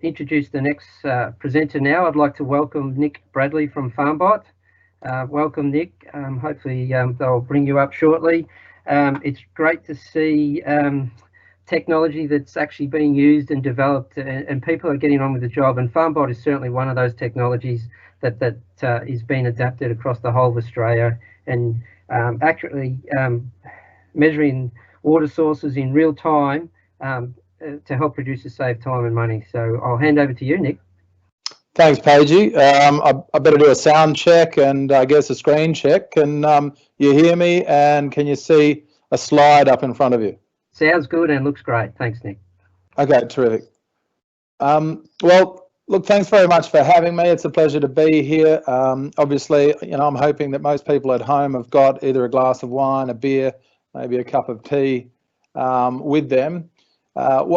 introduce the next presenter now. I'd like to welcome Nick Bradley from Farmbot. Welcome, Nick. Hopefully they'll bring you up shortly. It's great to see technology that's actually being used and developed, and people are getting on with the job. And Farmbot is certainly one of those technologies that is being adapted across the whole of Australia and accurately measuring water sources in real time to help producers save time and money. So I'll hand over to you, Nick. Thanks, Pagey. I better do a sound check and I guess a screen check. Can you hear me, and can you see a slide up in front of you? Sounds good and looks great. Thanks, Nick. Okay, terrific. Well, look, thanks very much for having me. It's a pleasure to be here. Obviously, I'm hoping that most people at home have got either a glass of wine, a beer, maybe a cup of tea with them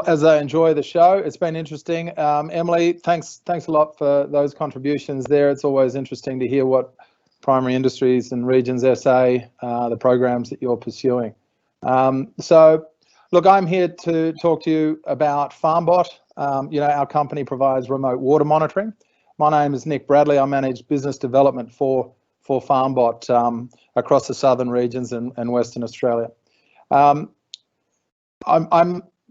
as they enjoy the show. It's been interesting. Emily, thanks a lot for those contributions there. It's always interesting to hear what primary industries and regions SA, the programs that you're pursuing. So, look, I'm here to talk to you about Farmbot. Our company provides remote water monitoring. My name is Nick Bradley. I manage business development for Farmbot across the southern regions and Western Australia. I'm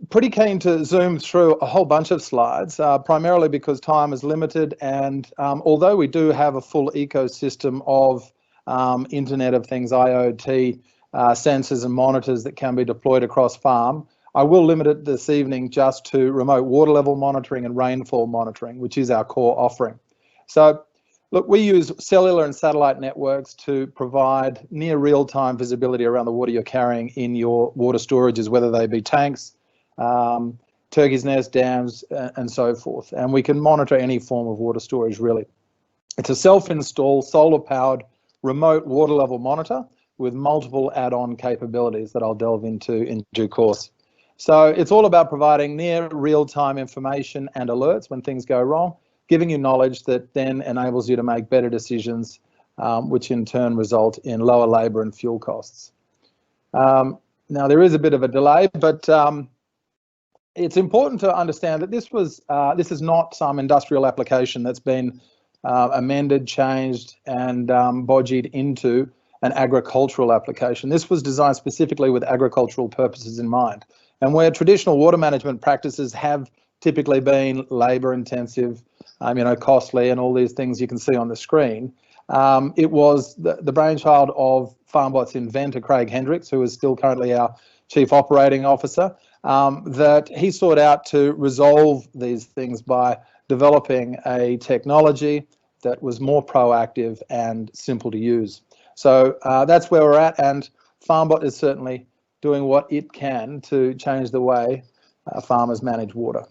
pretty keen to zoom through a whole bunch of slides, primarily because time is limited, and although we do have a full ecosystem of Internet of Things, IoT, sensors and monitors that can be deployed across farm, I will limit it this evening just to remote water level monitoring and rainfall monitoring, which is our core offering. So, look, we use cellular and satellite networks to provide near real-time visibility around the water you're carrying in your water storages, whether they be tanks, turkey's nest, dams, and so forth. And we can monitor any form of water storage, really. It's a self-install, solar-powered remote water level monitor with multiple add-on capabilities that I'll delve into in due course. So it's all about providing near real-time information and alerts when things go wrong, giving you knowledge that then enables you to make better decisions, which in turn result in lower labour and fuel costs. Now, there is a bit of a delay, but it's important to understand that this is not some industrial application that's been amended, changed, and bodged into an agricultural application. This was designed specifically with agricultural purposes in mind. And where traditional water management practices have typically been labour intensive, costly, and all these things you can see on the screen, it was the brainchild of Farmbot's inventor, Craig Hendricks, who is still currently our Chief Operating Officer, that he sought out to resolve these things by developing a technology that was more proactive and simple to use. So that's where we're at, and Farmbot is certainly doing what it can to change the way farmers manage water.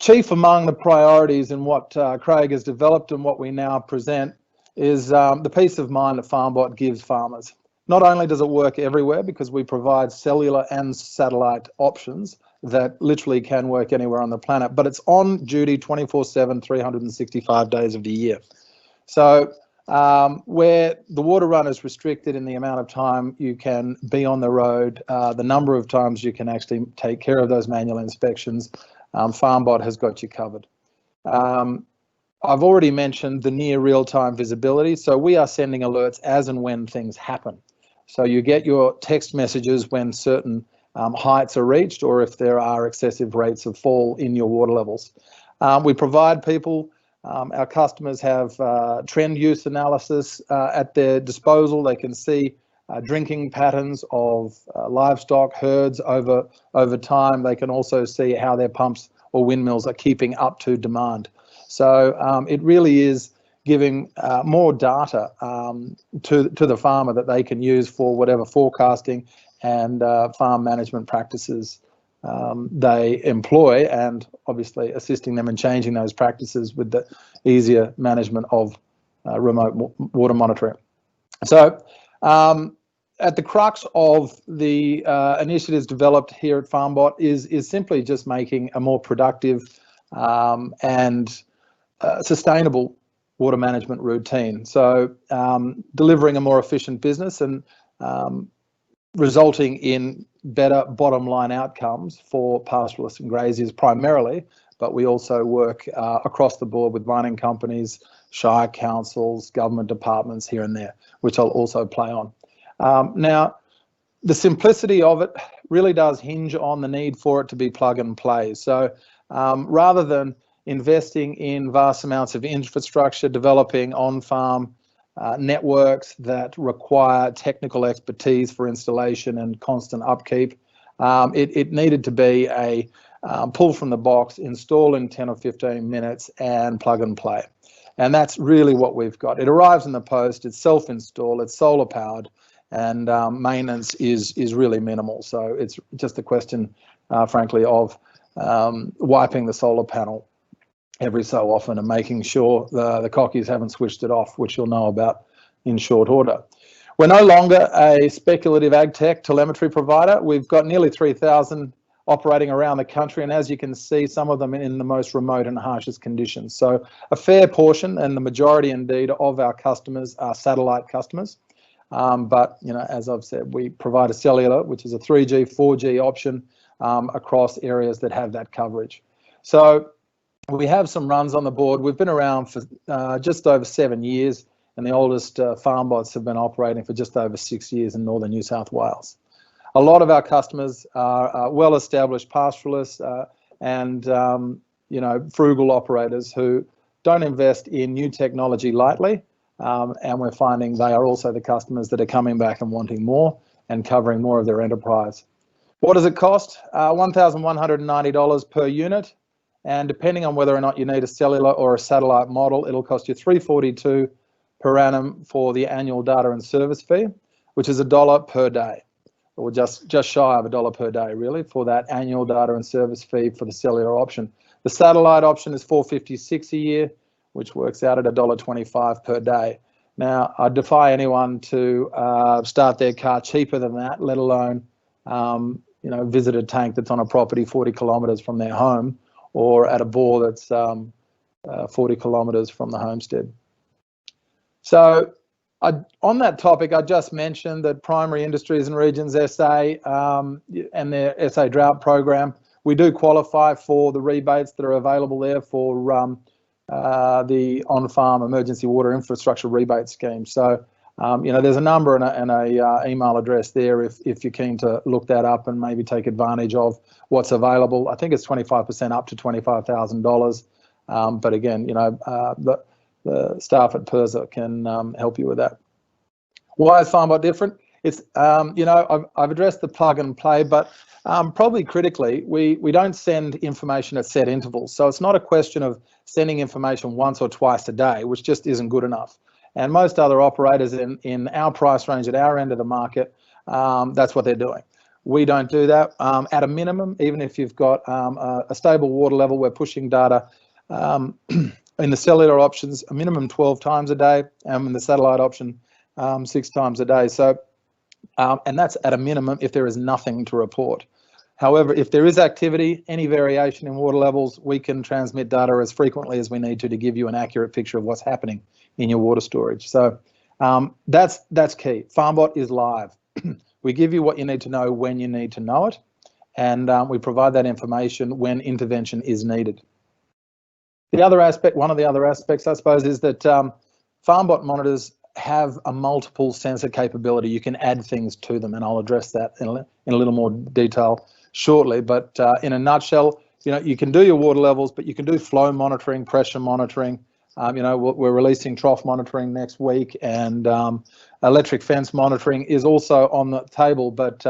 Chief among the priorities in what Craig has developed and what we now present is the peace of mind that Farmbot gives farmers. Not only does it work everywhere, because we provide cellular and satellite options that literally can work anywhere on the planet, but it's on duty 24/7, 365 days of the year. So where the water run is restricted in the amount of time you can be on the road, the number of times you can actually take care of those manual inspections, Farmbot has got you covered. I've already mentioned the near real-time visibility, so we are sending alerts as and when things happen. So you get your text messages when certain heights are reached, or if there are excessive rates of fall in your water levels. We provide people, our customers have trend use analysis at their disposal. They can see drinking patterns of livestock herds over time. They can also see how their pumps or windmills are keeping up to demand. So it really is giving more data to the farmer that they can use for whatever forecasting and farm management practices they employ, and obviously assisting them in changing those practices with the easier management of remote water monitoring. So at the crux of the initiatives developed here at Farmbot is simply just making a more productive and sustainable water management routine. So delivering a more efficient business and resulting in better bottom line outcomes for pastoralists and graziers primarily, but we also work across the board with mining companies, shire councils, government departments here and there, which I'll also play on. Now, the simplicity of it really does hinge on the need for it to be plug and play. So rather than investing in vast amounts of infrastructure, developing on-farm networks that require technical expertise for installation and constant upkeep, it needed to be a pull from the box, install in 10 or 15 minutes and plug and play. And that's really what we've got. It arrives in the post, it's self-install, it's solar powered, and maintenance is really minimal. So it's just a question, frankly, of wiping the solar panel every so often and making sure the cockies haven't switched it off, which you'll know about in short order. We're no longer a speculative AgTech telemetry provider. We've got nearly 3,000 operating around the country, and as you can see, some of them in the most remote and harshest conditions. So a fair portion, and the majority indeed, of our customers are satellite customers. But as I've said, we provide a cellular, which is a 3G, 4G option across areas that have that coverage. So we have some runs on the board. We've been around for just over 7 years, and the oldest Farmbots have been operating for just over 6 years in northern New South Wales. A lot of our customers are well-established pastoralists and frugal operators who don't invest in new technology lightly, and we're finding they are also the customers that are coming back and wanting more and covering more of their enterprise. What does it cost? $1,190 per unit, and depending on whether or not you need a cellular or a satellite model, it'll cost you $342 per annum for the annual data and service fee, which is $1 per day, or just shy of $1 per day, really, for that annual data and service fee for the cellular option. The satellite option is $456 a year, which works out at $1.25 per day. Now, I defy anyone to start their car cheaper than that, let alone visit a tank that's on a property 40 kilometres from their home, or at a bore that's 40 kilometres from the homestead. So on that topic, I just mentioned that Primary Industries and Regions SA and their SA Drought program, we do qualify for the rebates that are available there for the on-farm emergency water infrastructure rebate scheme. So, there's a number and a email address there if you're keen to look that up and maybe take advantage of what's available. I think it's 25% up to $25,000. But again, the staff at PIRSA can help you with that. Why is Farmbot different? It's, I've addressed the plug and play, but probably critically, we don't send information at set intervals. So it's not a question of sending information once or twice a day, which just isn't good enough. And most other operators in our price range at our end of the market, that's what they're doing. We don't do that. At a minimum, even if you've got a stable water level, we're pushing data in the cellular options a minimum 12 times a day, and in the satellite option 6 times a day. So, and that's at a minimum if there is nothing to report. However, if there is activity, any variation in water levels, we can transmit data as frequently as we need to give you an accurate picture of what's happening in your water storage. So that's key. Farmbot is live. We give you what you need to know when you need to know it, and we provide that information when intervention is needed. The other aspect, one of the other aspects, I suppose, is that Farmbot monitors have a multiple sensor capability. You can add things to them, and I'll address that in a little more detail shortly. But in a nutshell, you can do your water levels, but you can do flow monitoring, pressure monitoring. We're releasing trough monitoring next week, and electric fence monitoring is also on the table, but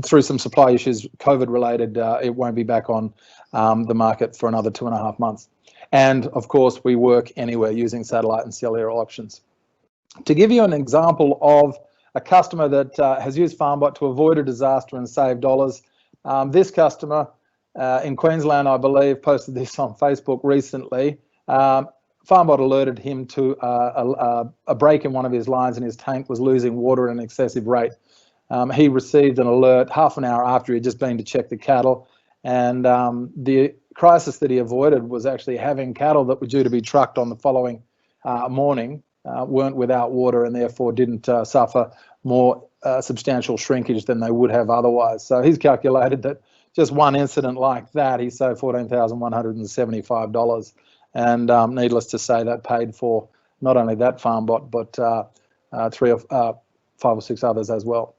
through some supply issues, COVID related, it won't be back on the market for another 2.5 months. And of course, we work anywhere using satellite and cellular options. To give you an example of a customer that has used Farmbot to avoid a disaster and save dollars, this customer in Queensland, I believe, posted this on Facebook recently. Farmbot alerted him to a break in one of his lines, and his tank was losing water at an excessive rate. He received an alert half an hour after he'd just been to check the cattle, and the crisis that he avoided was actually having cattle that were due to be trucked on the following morning weren't without water, and therefore didn't suffer more substantial shrinkage than they would have otherwise. So he's calculated that just one incident like that, he saved $14,175. And needless to say, that paid for not only that Farmbot, but 5 or 6 others as well.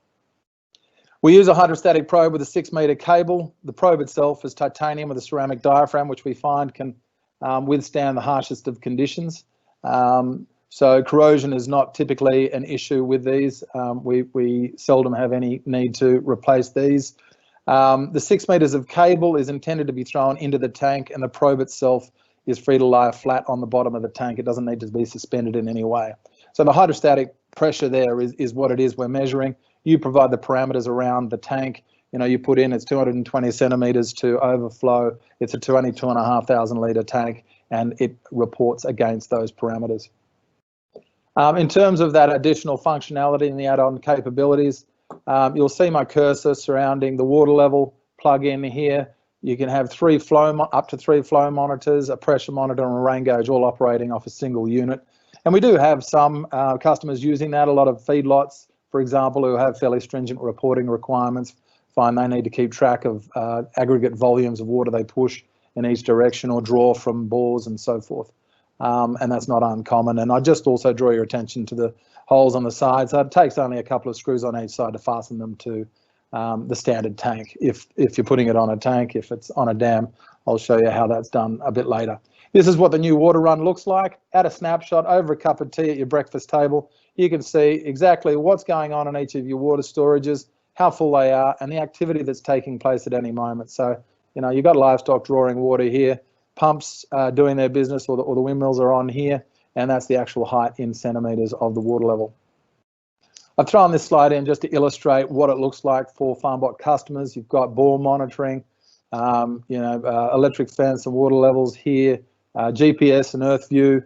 We use a hydrostatic probe with a 6-meter cable. The probe itself is titanium with a ceramic diaphragm, which we find can withstand the harshest of conditions. So corrosion is not typically an issue with these. We seldom have any need to replace these. The 6 meters of cable is intended to be thrown into the tank, and the probe itself is free to lie flat on the bottom of the tank. It doesn't need to be suspended in any way. So the hydrostatic pressure there is what it is we're measuring. You provide the parameters around the tank. You know, you put in it's 220 centimeters to overflow. It's a 22,500 litre tank, and it reports against those parameters. In terms of that additional functionality and the add-on capabilities, you'll see my cursor surrounding the water level. Plug in here. You can have up to three flow monitors, a pressure monitor, and a rain gauge, all operating off a single unit. And we do have some customers using that. A lot of feedlots, for example, who have fairly stringent reporting requirements, find they need to keep track of aggregate volumes of water they push in each direction or draw from bores and so forth. And that's not uncommon. And I just also draw your attention to the holes on the side. So it takes only a couple of screws on each side to fasten them to the standard tank. If you're putting it on a tank, if it's on a dam, I'll show you how that's done a bit later. This is what the new water run looks like. At a snapshot over a cup of tea at your breakfast table, you can see exactly what's going on in each of your water storages, how full they are, and the activity that's taking place at any moment. So, you know, you've got livestock drawing water here, pumps doing their business, or the windmills are on here, and that's the actual height in centimetres of the water level. I've thrown this slide in just to illustrate what it looks like for Farmbot customers. You've got bore monitoring, electric fence and water levels here, GPS and earth view,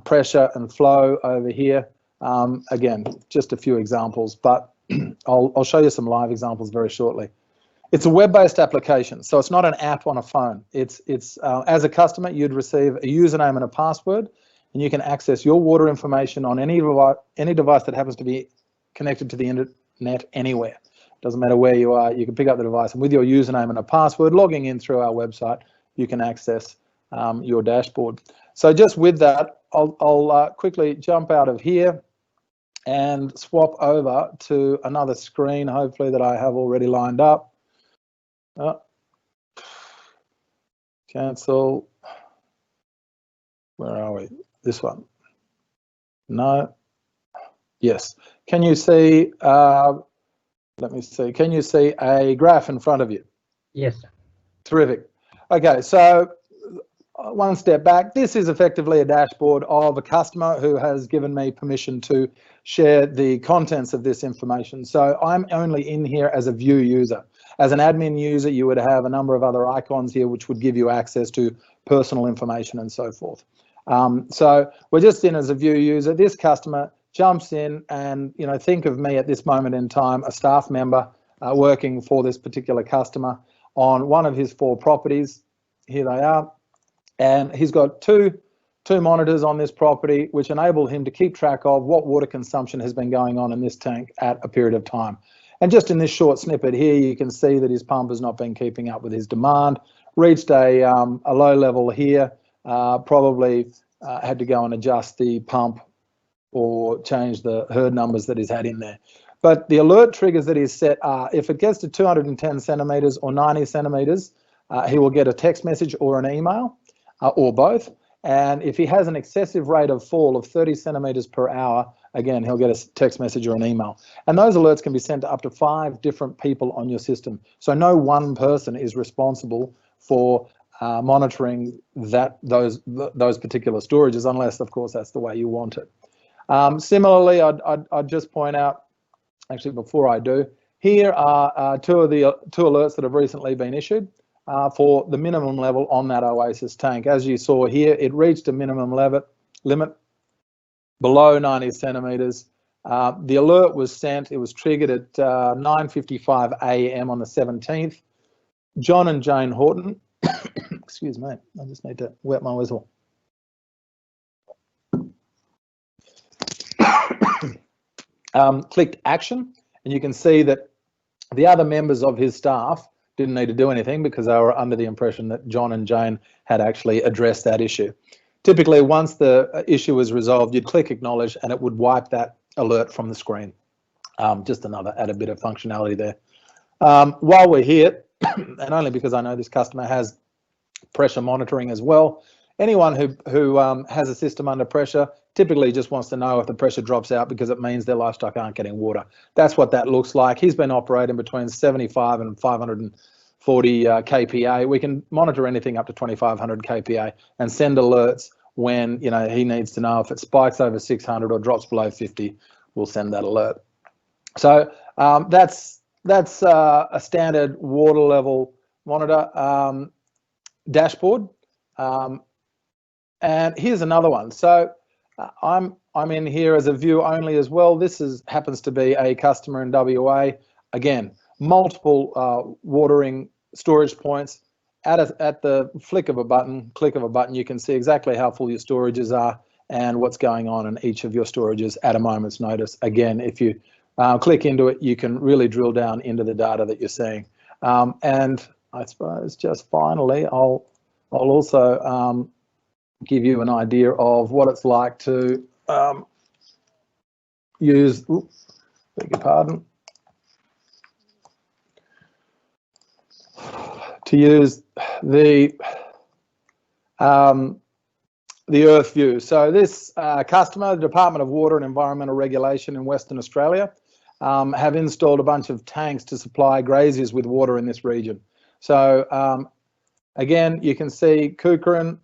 pressure and flow over here. Again, just a few examples, but I'll show you some live examples very shortly. It's a web-based application, so it's not an app on a phone. It's as a customer, you'd receive a username and a password, and you can access your water information on any device that happens to be connected to the internet anywhere. Doesn't matter where you are, you can pick up the device, and with your username and a password, logging in through our website, you can access your dashboard. So just with that, I'll quickly jump out of here and swap over to another screen, hopefully that I have already lined up. Cancel. Where are we? This one. No. Yes. Can you see, let me see, can you see a graph in front of you? Yes. Terrific. Okay, so one step back. This is effectively a dashboard of a customer who has given me permission to share the contents of this information. So I'm only in here as a view user. As an admin user, you would have a number of other icons here which would give you access to personal information and so forth. So we're just in as a view user. This customer jumps in and, you know, think of me at this moment in time, a staff member working for this particular customer on one of his 4 properties. Here they are. And he's got two monitors on this property which enable him to keep track of what water consumption has been going on in this tank at a period of time. And just in this short snippet here, you can see that his pump has not been keeping up with his demand, reached a low level here, probably had to go and adjust the pump or change the herd numbers that he's had in there. But the alert triggers that he's set are, if it gets to 210 centimetres or 90 centimetres, he will get a text message or an email, or both. And if he has an excessive rate of fall of 30 centimetres per hour, again, he'll get a text message or an email. And those alerts can be sent to up to 5 different people on your system. So no one person is responsible for monitoring those particular storages, unless, of course, that's the way you want it. Similarly, I'd just point out, actually, before I do, here are two alerts that have recently been issued for the minimum level on that Oasis tank. As you saw here, it reached a minimum limit below 90 centimetres. The alert was sent, it was triggered at 9:55 a.m. on the 17th. John and Jane Horton, excuse me, I just need to wet my whistle. Clicked action, And you can see that the other members of his staff didn't need to do anything because they were under the impression that John and Jane had actually addressed that issue. Typically, once the issue was resolved, you'd click acknowledge and it would wipe that alert from the screen. Just another added bit of functionality there. While we're here, and only because I know this customer has pressure monitoring as well, anyone who has a system under pressure typically just wants to know if the pressure drops out because it means their livestock aren't getting water. That's what that looks like. He's been operating between 75 and 540 kPa. We can monitor anything up to 2500 kPa and send alerts when he needs to know if it spikes over 600 or drops below 50. We'll send that alert. So that's a standard water level monitor dashboard. And here's another one. So I'm in here as a view only as well. This happens to be a customer in WA. Again, multiple watering storage points. At the click of a button, you can see exactly how full your storages are and what's going on in each of your storages at a moment's notice. Again, if you click into it, you can really drill down into the data that you're seeing. And I suppose just finally, I'll also give you an idea of what it's like to use, beg your pardon, to use the Earth view. So this customer, the Department of Water and Environmental Regulation in Western Australia, have installed a bunch of tanks to supply graziers with water in this region. So again, you can see Kukerin,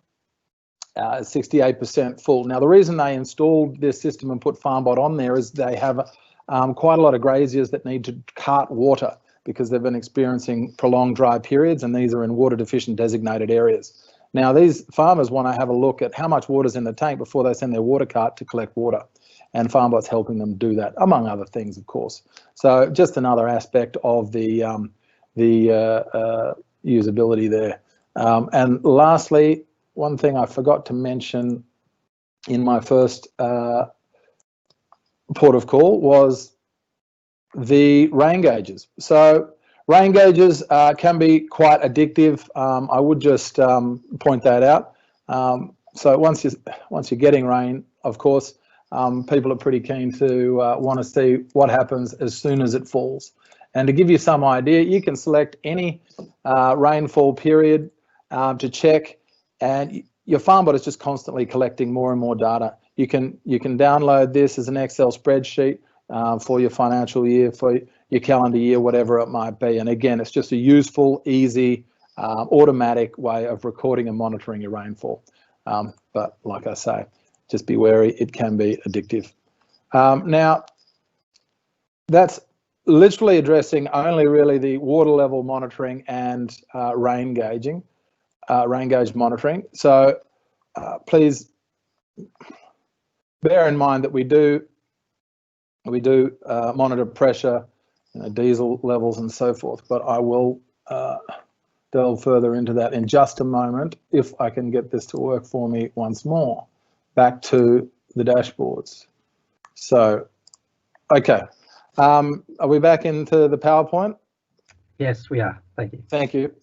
68% full. Now, the reason they installed this system and put Farmbot on there is they have quite a lot of graziers that need to cart water because they've been experiencing prolonged dry periods, and these are in water deficient designated areas. Now, these farmers want to have a look at how much water's in the tank before they send their water cart to collect water, and Farmbot's helping them do that, among other things, of course. So just another aspect of the usability there. And lastly, one thing I forgot to mention in my first port of call was the rain gauges. So rain gauges can be quite addictive. I would just point that out. So once you're getting rain, of course, people are pretty keen to want to see what happens as soon as it falls. And to give you some idea, you can select any rainfall period to check, and your Farmbot is just constantly collecting more and more data. You can download this as an Excel spreadsheet for your financial year, for your calendar year, whatever it might be. And again, it's just a useful, easy, automatic way of recording and monitoring your rainfall. But like I say, just be wary, it can be addictive. Now, that's literally addressing only really the water level monitoring and rain gauge monitoring. So please bear in mind that we do monitor pressure, diesel levels and so forth, but I will delve further into that in just a moment if I can get this to work for me once more. Back to the dashboards. So, okay, are we back into the PowerPoint? Yes, we are. Thank you. Thank you.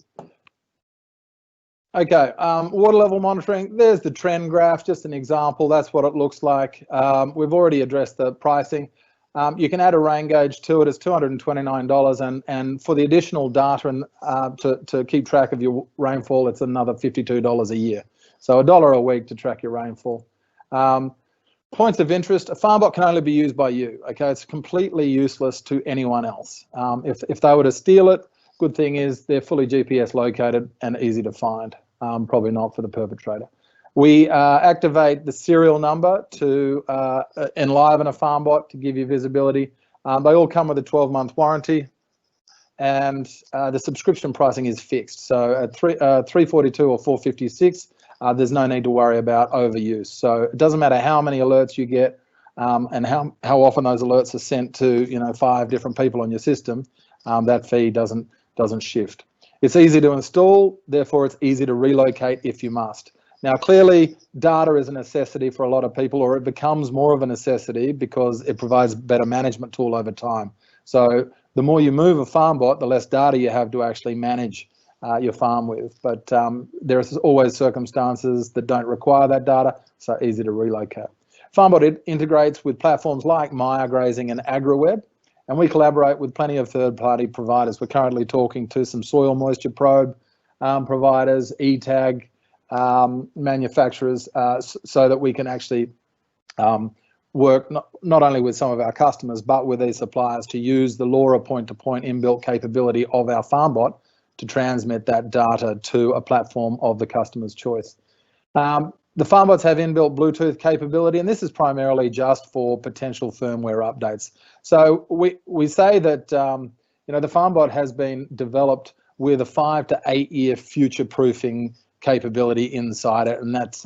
Okay, water level monitoring, there's the trend graph, just an example. That's what it looks like. We've already addressed the pricing. You can add a rain gauge to it. It's $229, and for the additional data and to keep track of your rainfall, it's another $52 a year. So $1 a week to track your rainfall. Points of interest, a Farmbot can only be used by you. Okay, it's completely useless to anyone else. If they were to steal it, good thing is they're fully GPS located and easy to find. Probably not for the perpetrator. We activate the serial number to enliven a Farmbot to give you visibility. They all come with a 12-month warranty, and the subscription pricing is fixed. So at $342 or $456, there's no need to worry about overuse. So it doesn't matter how many alerts you get and how often those alerts are sent to 5 different people on your system. That fee doesn't shift. It's easy to install, therefore it's easy to relocate if you must. Now, clearly, data is a necessity for a lot of people, or it becomes more of a necessity because it provides a better management tool over time. So the more you move a Farmbot, the less data you have to actually manage your farm with. But there are always circumstances that don't require that data, so easy to relocate. Farmbot integrates with platforms like Maya Grazing and AgriWeb, and we collaborate with plenty of third-party providers. We're currently talking to some soil moisture probe providers, e-tag manufacturers, so that we can actually work not only with some of our customers, but with these suppliers to use the LoRa point-to-point inbuilt capability of our Farmbot to transmit that data to a platform of the customer's choice. The Farmbots have inbuilt Bluetooth capability, and this is primarily just for potential firmware updates. So we say that you know, the Farmbot has been developed with a 5 to 8 year future-proofing capability inside it, and that's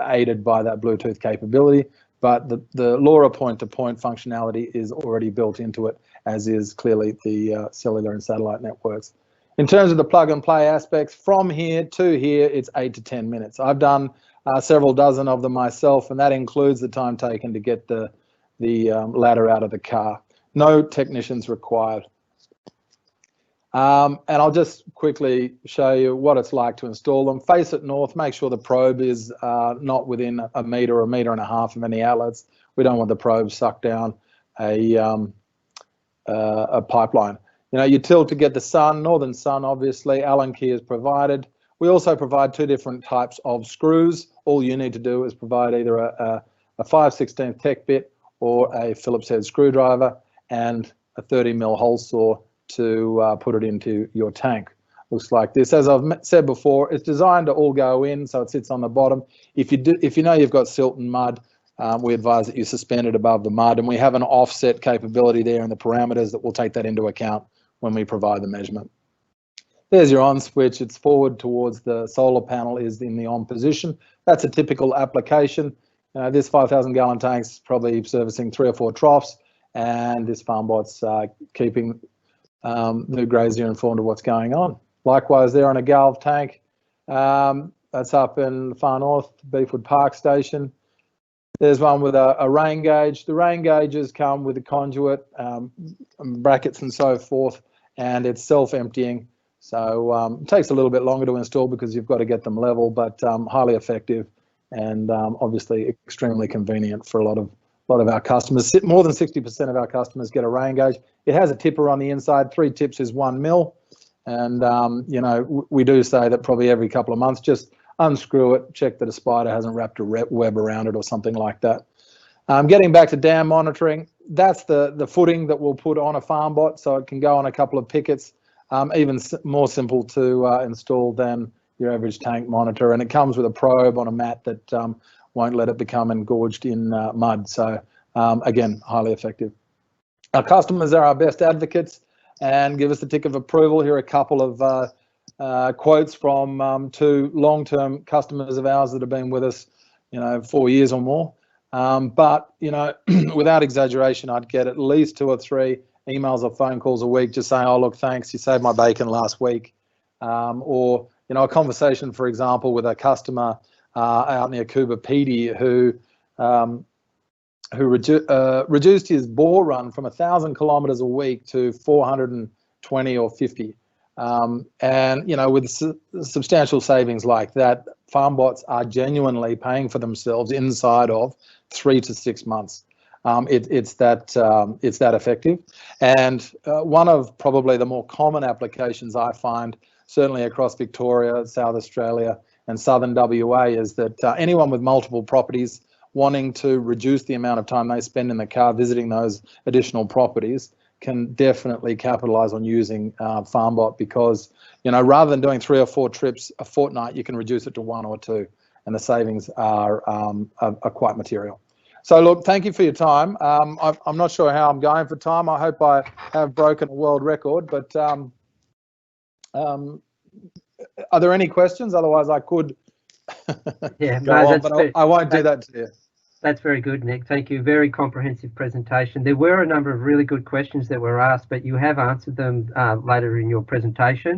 aided by that Bluetooth capability. But the LoRa point-to-point functionality is already built into it, as is clearly the cellular and satellite networks. In terms of the plug-and-play aspects, from here to here, it's 8 to 10 minutes. I've done several dozen of them myself, and that includes the time taken to get the ladder out of the car. No technicians required. And I'll just quickly show you what it's like to install them. Face it north, make sure the probe is not within a metre or a metre and a half of any outlets. We don't want the probe sucked down a pipeline. You know, you tilt to get the sun, northern sun, obviously. Allen key is provided. We also provide 2 different types of screws. All you need to do is provide either a 5/16 tech bit or a Phillips head screwdriver and a 30mm hole saw to put it into your tank. Looks like this. As I've said before, it's designed to all go in, so it sits on the bottom. If you know you've got silt and mud, we advise that you suspend it above the mud, and we have an offset capability there in the parameters that will take that into account when we provide the measurement. There's your on switch. It's forward towards the solar panel, is in the on position. That's a typical application. This 5,000 gallon tank's probably servicing 3 or 4 troughs, and this Farmbot's keeping the grazier informed of what's going on. Likewise, there on a Galv tank, that's up in the far north, Beefwood Park Station. There's one with a rain gauge. The rain gauges come with a conduit, brackets and so forth, and it's self-emptying. So it takes a little bit longer to install because you've got to get them level, but highly effective and obviously extremely convenient for a lot of our customers. More than 60% of our customers get a rain gauge. It has a tipper on the inside. 3 tips is 1 mil, and you know, we do say that probably every couple of months, just unscrew it, check that a spider hasn't wrapped a web around it or something like that. Getting back to dam monitoring, that's the footing that we'll put on a Farmbot, so it can go on a couple of pickets. Even more simple to install than your average tank monitor, and it comes with a probe on a mat that won't let it become engorged in mud. So again, highly effective. Our customers are our best advocates and give us the tick of approval. Here are a couple of quotes from 2 long-term customers of ours that have been with us, you know, 4 years or more. But you know, without exaggeration, I'd get at least 2 or 3 emails or phone calls a week just saying, "Oh, look, thanks, you saved my bacon last week," or you know, a conversation, for example, with a customer out near Coober Pedy who reduced his bore run from 1,000 kilometres a week to 420 or 50. And you know, with substantial savings like that, Farmbots are genuinely paying for themselves inside of 3 to 6 months. It's that effective, and one of probably the more common applications I find, certainly across Victoria, South Australia, and Southern WA, is that anyone with multiple properties wanting to reduce the amount of time they spend in the car visiting those additional properties can definitely capitalise on using Farmbot, because you know, rather than doing 3 or 4 trips a fortnight, you can reduce it to 1 or 2, and the savings are quite material. So look, thank you for your time. I'm not sure how I'm going for time. I hope I have broken a world record, but are there any questions? Otherwise I could go on, but I won't do that to you. That's very good, Nick. Thank you. Very comprehensive presentation. There were a number of really good questions that were asked, but you have answered them later in your presentation.